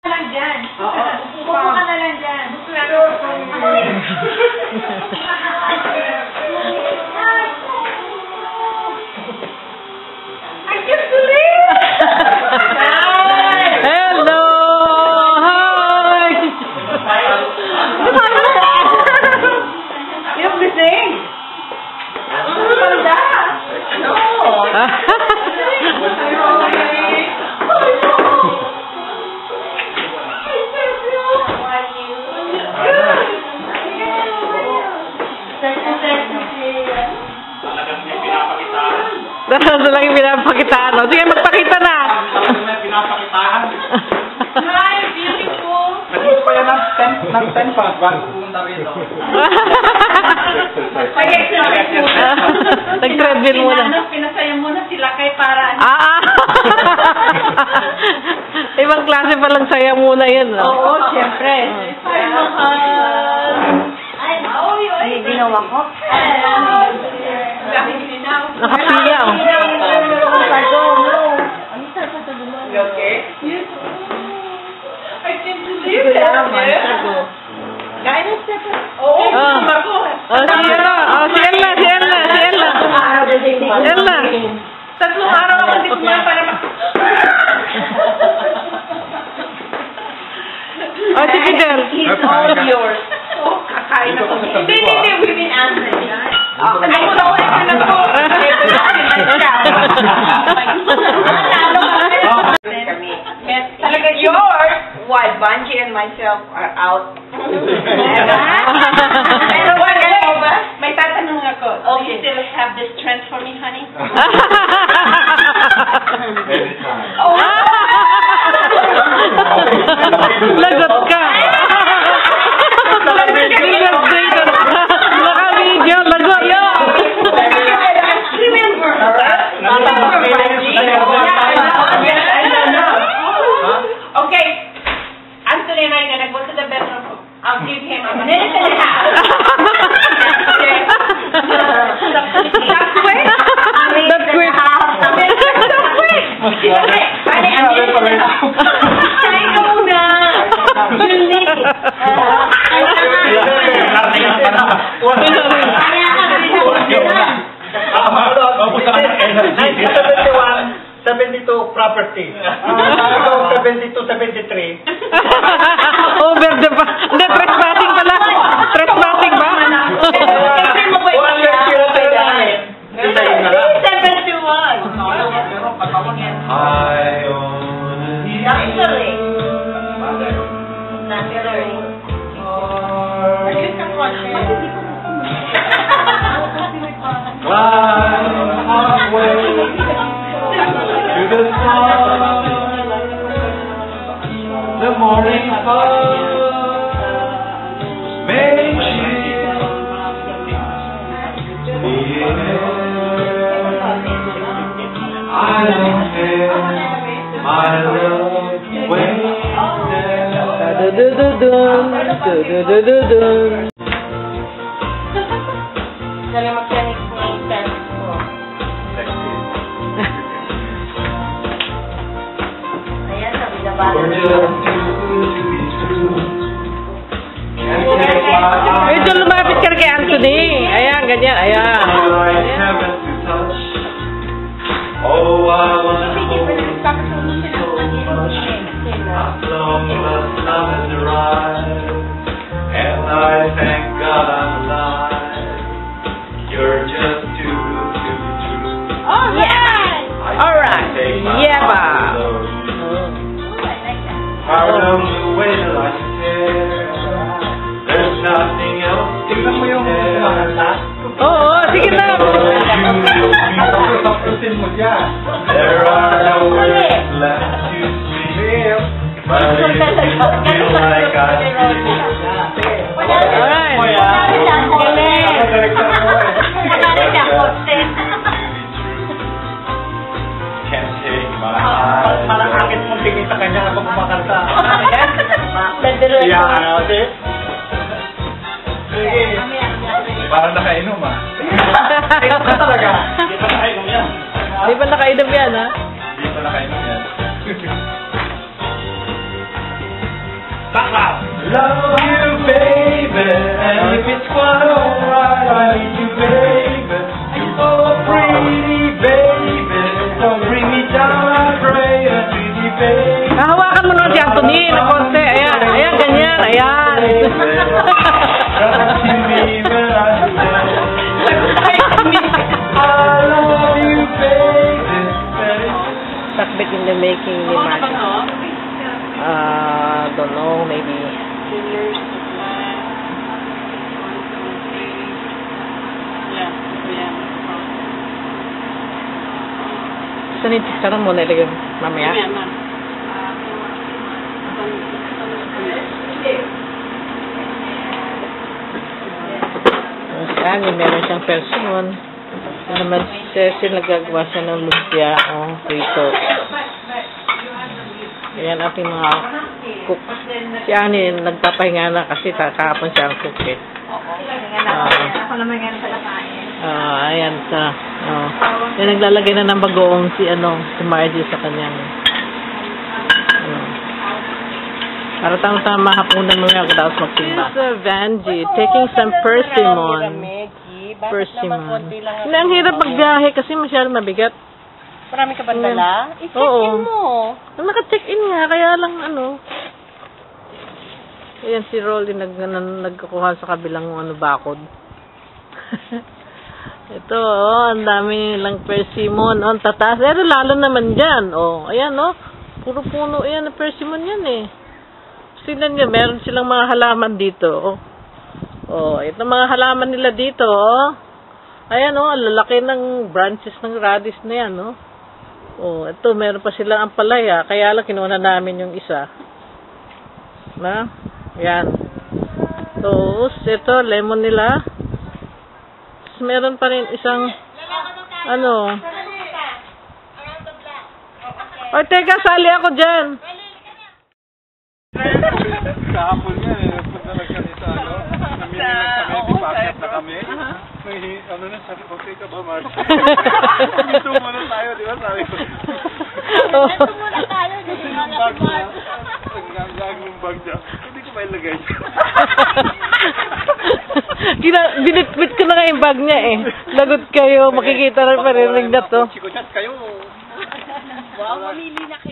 lang dyan. Upo ka na lang dyan. I can't believe it! Hello! Hi! You're missing. No. Talagang lang yung pinapakitaan. Sige, magpakita na. Pinapakitaan. Hi, beautiful. Nag-use pa yan ng 10 pa bago pumunta rito. Nag-treadmill muna. Pinasaya muna sila kay para... Ibang klase palang saya muna yun. Oo, siyempre. Ay, ginawa ko. Nakapiyaw. You okay? I can't believe it. Guidance step. Oo, ako. Si Ella. Tatlong araw ako dito nga para Si Fidel. It's all yours. Kakain ako. Hindi, women answer. Ay, ko na po. Talaga yours. Why, Bungie and myself are out. Pero may tatanong ako. Do you still have the strength for me, honey? Lagot ka. Naka-video, lagot. Okay, Anthony and I are gonna go to the bedroom. I'll give him a minute and a half. That's quick. That's quick. July 72 property. 72, 73. Over the pa. Hindi, trespassing pala. Trespassing ba? 'The morning fog makes I don't care, my love Dun. Dali mag-clinic mo yung parents ko. Ayan, sabi na ba? Medyo lumapit ka kay Anthony. Ayan, ganyan. Ayan. Oh, I want to hold you so much. As long as love has arrived, and I thank God I'm alive. You're just too good to be true. Oh, yeah! Alright. Yeah, ba? Pardon the way that I care. There's nothing else to share. Oo, sige na. There are no words left to speak, but you feel like I feel. Alright. Can't take my eyes. Parang akit mong tingin sa kanya ako kumakanta. Iya, ate. Parang nakainom ah. Inom ka talaga. Hindi pa nakainom yan. Di ba nakainom yan, ha? Hindi pa nakainom yan. Love you, baby, and if it's quite alright, I need you, baby. You're so pretty, baby. Don't bring me down, I pray, pretty baby. Hawakan mo naman si Anthony na konti. Ayan, ayan, ganyan, ayan. I love you, baby. Sakbit in the making ni Martin. Don't know, maybe. Saan yung chicharon mo nilagay mamaya? Saan yung meron siyang person. Ito naman si Cecil nagagawa siya ng lumpia o prito. Ayan ating mga cook. Si Annie nagpapahinga na kasi kahapon siya ang cook eh. Ako naman yan pala kain. Ayan sa. Yan naglalagay na ng bagoong si Margie sa kanyang. Para tama hapunan mo yan tapos magsimba. This is Vanjie taking some persimmon. Persimmon. Hindi, ang hirap magbiyahe kasi masyadong mabigat. Marami ka ba dala? I-check-in mo. Naka-check-in nga, kaya lang Ayan si Rolly nagkukuha sa kabilang bakod. Ito, ang dami nilang persimmon. Ang tataas. Pero lalo naman dyan. Ayan, puro puno. Ayan, na persimmon yan eh. Sila niya, meron silang mga halaman dito. Ito mga halaman nila dito. Ayan, ang lalaki ng branches ng radish na yan, ito, meron pa silang ampalaya. Kaya lang, kinuha namin yung isa. Ayan. Tapos, ito, lemon nila. Tapos, meron pa rin isang, teka, sali ako dyan. Kahapon nga punta na kami sa namili lang kami, packet na kami. Sabi ko, okay ka ba, Mark? Ito muna tayo, di ba? Sabi ko. Ito muna tayo, di ba? Yung bag niya, ang gagawing bag niya, hindi ko mailagay. Binitbit ko na nga yung bag niya eh. Lagot kayo, makikita na parinig na to. Chiko-chat kayo. Wow, mamili na kayo.